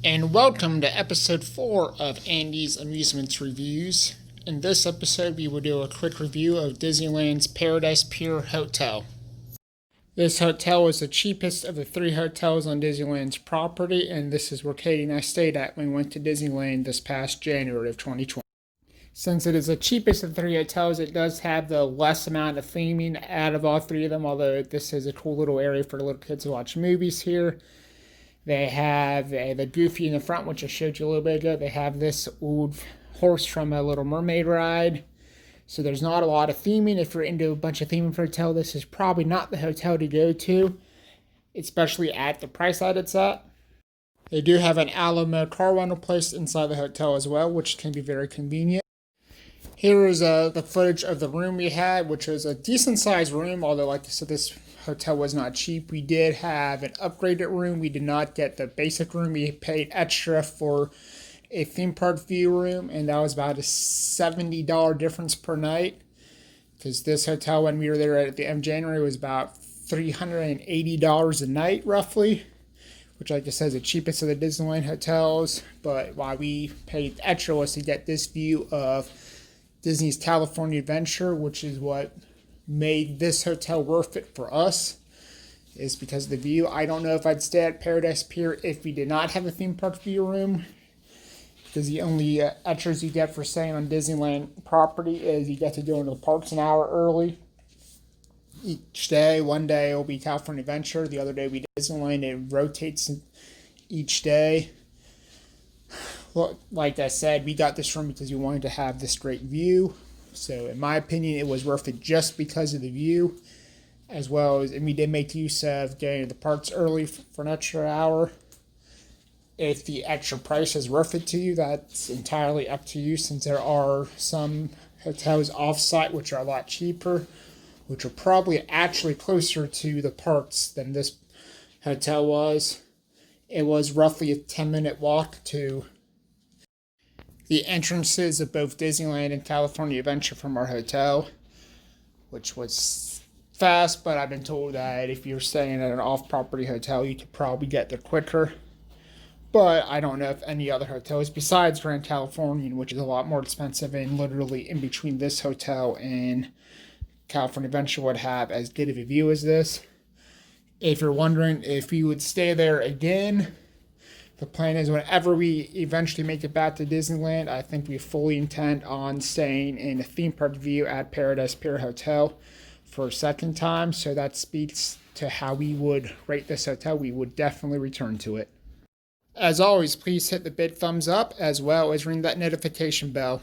And welcome to episode 4 of Andy's Amusements Reviews. In this episode, we will do a quick review of Disneyland's Paradise Pier Hotel. This hotel is the cheapest of the 3 hotels on Disneyland's property, and this is where Katie and I stayed at when we went to Disneyland this past January of 2020. Since it is the cheapest of the 3 hotels, it does have the less amount of theming out of all 3 of them, although this is a cool little area for the little kids to watch movies here. They have the Goofy in the front, which I showed you a little bit ago. They have this old horse from a Little Mermaid ride. So there's not a lot of theming. If you're into a bunch of theming for a hotel, this is probably not the hotel to go to, especially at the price that it's at. They do have an Alamo car rental place inside the hotel as well, which can be very convenient. Here is the footage of the room we had, which was a decent sized room, although like I said, this hotel was not cheap. We did have an upgraded room. We did not get the basic room. We paid extra for a theme park view room, and that was about a $70 difference per night, because this hotel, when we were there at the end of January, was about $380 a night roughly, which like I said is the cheapest of the Disneyland hotels. But why we paid extra was to get this view of Disney's California Adventure, which is what made this hotel worth it for us, is because of the view. I don't know if I'd stay at Paradise Pier if we did not have a theme park view room, because the only extras you get for staying on Disneyland property is you get to go into the parks an hour early each day. One day it'll be California Adventure, the other day will be Disneyland. It rotates each day. Well, like I said, we got this room because we wanted to have this great view. So in my opinion, it was worth it just because of the view, as well as, and we did make use of getting to the parks early for an extra hour. If the extra price is worth it to you, that's entirely up to you, since there are some hotels off-site which are a lot cheaper, which are probably actually closer to the parks than this hotel was. It was roughly a 10-minute walk to the entrances of both Disneyland and California Adventure from our hotel, which was fast, but I've been told that if you're staying at an off-property hotel, you could probably get there quicker. But I don't know if any other hotels besides Grand Californian, which is a lot more expensive and literally in between this hotel and California Adventure, would have as good of a view as this. If you're wondering if we would stay there again, the plan is whenever we eventually make it back to Disneyland, I think we fully intend on staying in a theme park view at Paradise Pier Hotel for a second time. So that speaks to how we would rate this hotel. We would definitely return to it. As always, please hit the big thumbs up as well as ring that notification bell.